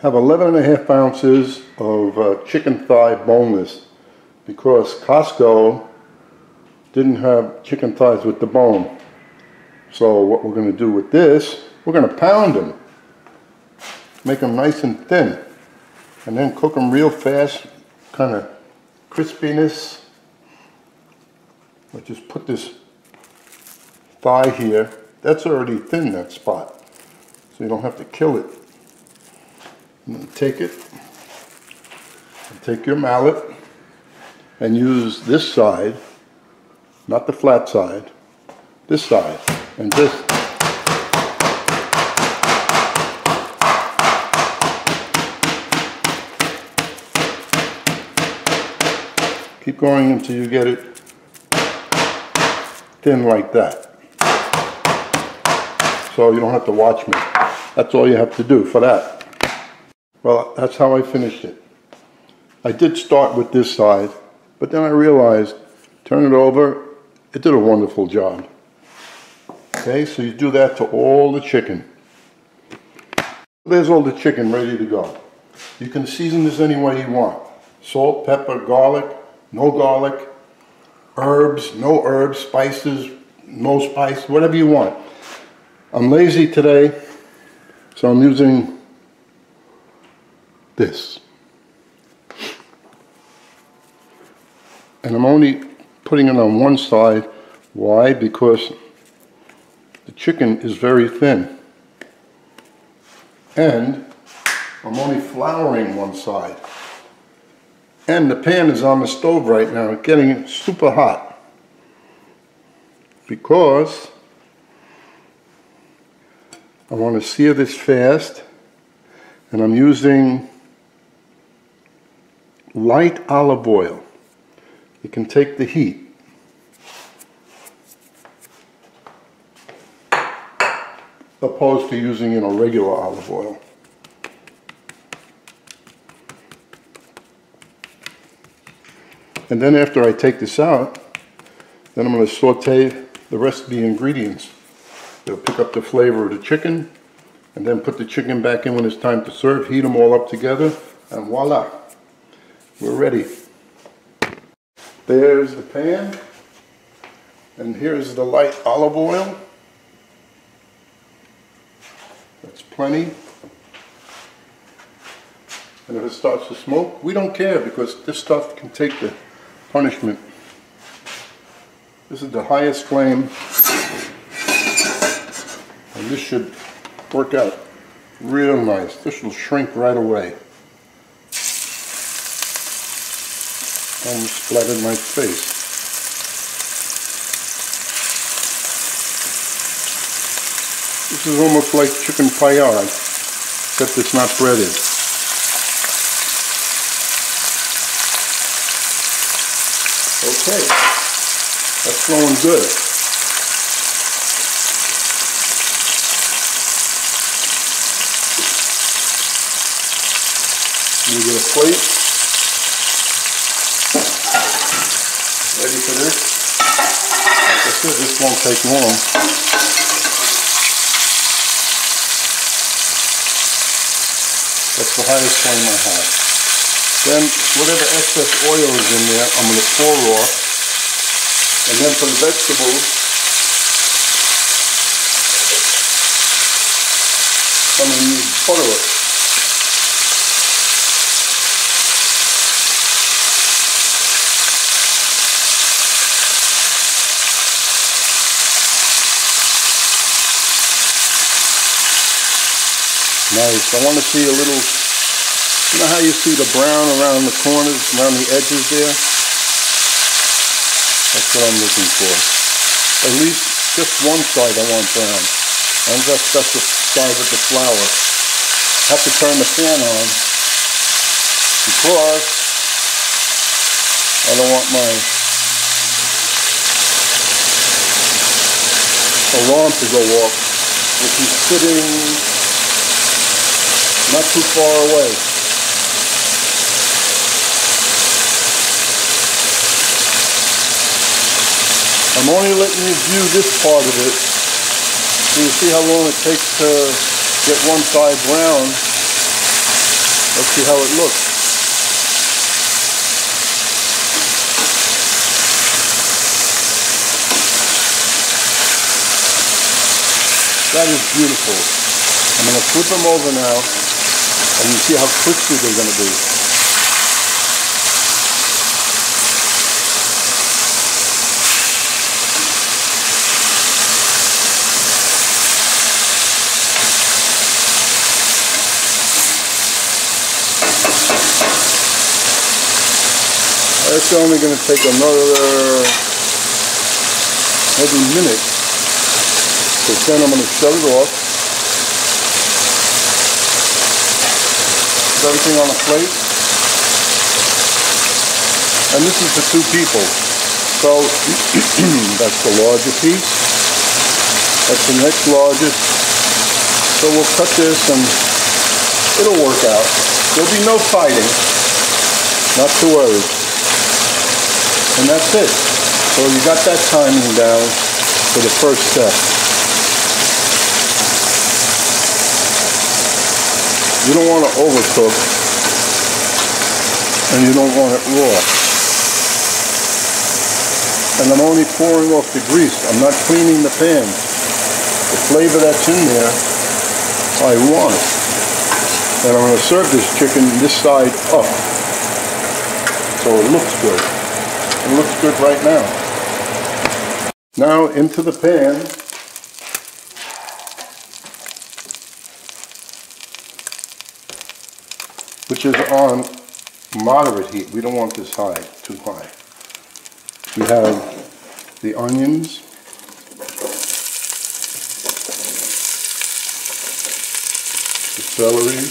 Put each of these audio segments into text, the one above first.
Have 11.5 ounces of chicken thigh boneless because Costco didn't have chicken thighs with the bone. So what we're going to do with this, we're going to pound them, make them nice and thin, and then cook them real fast, kind of crispiness. I'll just put this thigh here. That's already thin, that spot, so you don't have to kill it. And then take it, and take your mallet, and use this side, not the flat side, this side, and just keep going until you get it thin like that. So you don't have to watch me. That's all you have to do for that. Well, that's how I finished it. I did start with this side, but then I realized, turn it over, it did a wonderful job. Okay, so you do that to all the chicken. There's all the chicken ready to go. You can season this any way you want. Salt, pepper, garlic, no garlic, herbs, no herbs, spices, no spice, whatever you want. I'm lazy today, so I'm using this. And I'm only putting it on one side. Why? Because the chicken is very thin. And I'm only flouring one side. And the pan is on the stove right now, getting super hot. Because I want to sear this fast, and I'm using light olive oil. It can take the heat. Opposed to using regular olive oil. And then after I take this out, then I'm going to saute the rest of the ingredients. It'll pick up the flavor of the chicken, and then put the chicken back in when it's time to serve, heat them all up together, and voila, we're ready. There's the pan, and here's the light olive oil. That's plenty. And if it starts to smoke, we don't care because this stuff can take the punishment. This is the highest flame, and this should work out real nice. This will shrink right away. Almost splattered my face. This is almost like chicken Paillard, except it's not breaded. Okay, that's flowing good. You get a plate. Ready for this? That's it, this won't take long. That's the highest flame I have. Then whatever excess oil is in there, I'm going to pour off. And then for the vegetables, I'm going to use butter. Nice. I want to see a little, you know how you see the brown around the corners, around the edges there? That's what I'm looking for. At least just one side I want brown. And that's the side with the flour. I have to turn the fan on because I don't want my alarm to go off if he's sitting not too far away. I'm only letting you view this part of it so you see how long it takes to get one side brown. Let's see how it looks. That is beautiful. I'm going to flip them over now, and you see how crispy they're going to be. It's only going to take another maybe minute, because then I'm going to shut it off. Put everything on a plate. And this is for 2 people. So that's the larger piece. That's the next largest. So we'll cut this and it'll work out. There'll be no fighting. Not to worry. And that's it. So you got that timing down for the first step. You don't want to overcook, and you don't want it raw. And I'm only pouring off the grease. I'm not cleaning the pan. The flavor that's in there, I want it. And I'm going to serve this chicken this side up, so it looks good. It looks good right now. Now into the pan. Which is on moderate heat. We don't want this high, too high. We have the onions. The celery.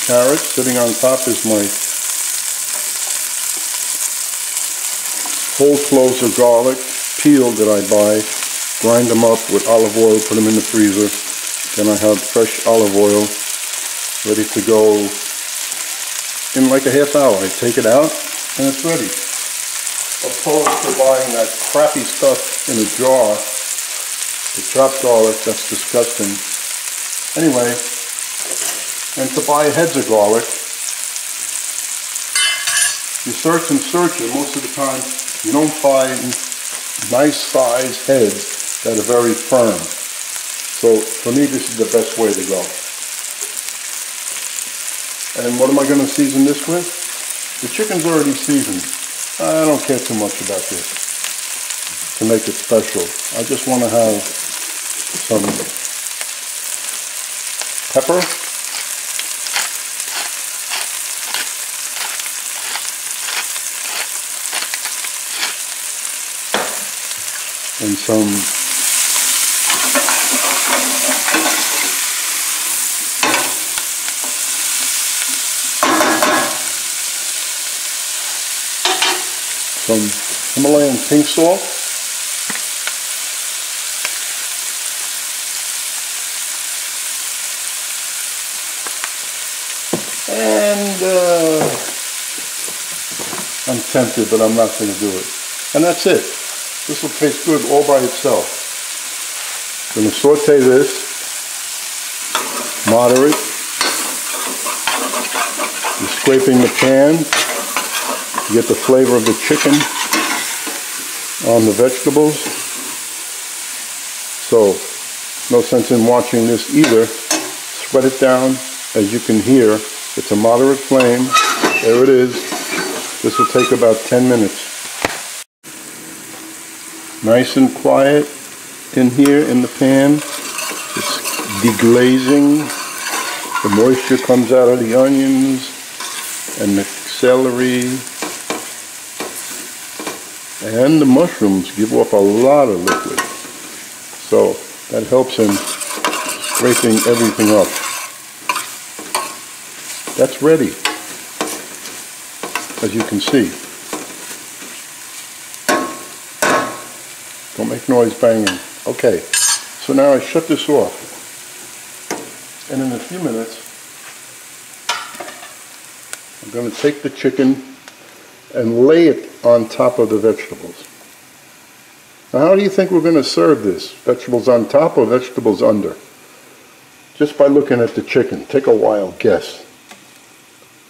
Carrots. Sitting on top is my whole cloves of garlic, peeled that I buy, grind them up with olive oil, put them in the freezer. Then I have fresh olive oil ready to go in like a half hour. I take it out and it's ready. Opposed to buying that crappy stuff in a jar, the chopped garlic, that's disgusting. Anyway, and to buy heads of garlic, you search and search, and most of the time you don't find nice sized heads that are very firm. So for me, this is the best way to go. And what am I going to season this with? The chicken's already seasoned. I don't care too much about this to make it special. I just want to have some pepper. And some Himalayan pink salt. And I'm tempted, but I'm not going to do it. And that's it. This will taste good all by itself. I'm going to saute this, moderate. You're scraping the pan to get the flavor of the chicken on the vegetables. So, no sense in watching this either. Spread it down. As you can hear, it's a moderate flame. There it is. This will take about 10 minutes. Nice and quiet in here in the pan. It's deglazing. The moisture comes out of the onions and the celery. And the mushrooms give off a lot of liquid. So that helps in scraping everything up. That's ready, as you can see. Don't make noise banging. Okay, so now I shut this off. And in a few minutes, I'm going to take the chicken and lay it on top of the vegetables. Now, how do you think we're going to serve this? Vegetables on top or vegetables under? Just by looking at the chicken. Take a wild guess.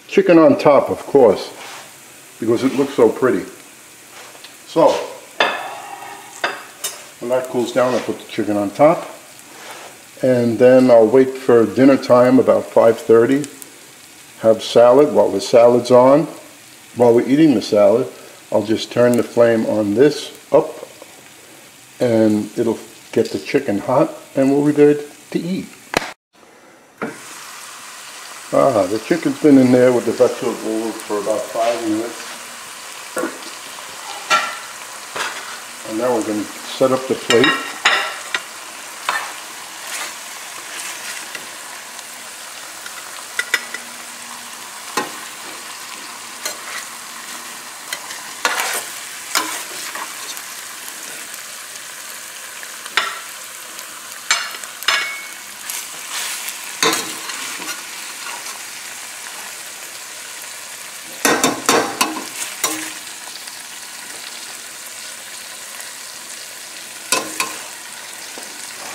Chicken on top, of course, because it looks so pretty. So, when that cools down, I'll put the chicken on top. And then I'll wait for dinner time, about 5:30. Have salad. While the salad's on, while we're eating the salad, I'll just turn the flame on this up, and it'll get the chicken hot, and we'll be ready to eat. The chicken's been in there with the vegetables for about 5 minutes. And now we're going to set up the plate.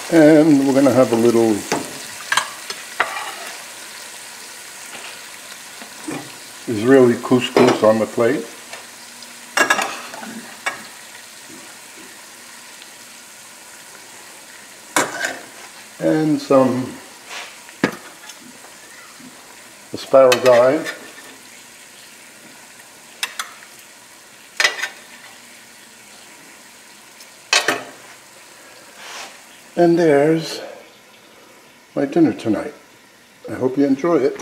And we're going to have a little Israeli couscous on the plate. And some asparagus. And there's my dinner tonight. I hope you enjoy it.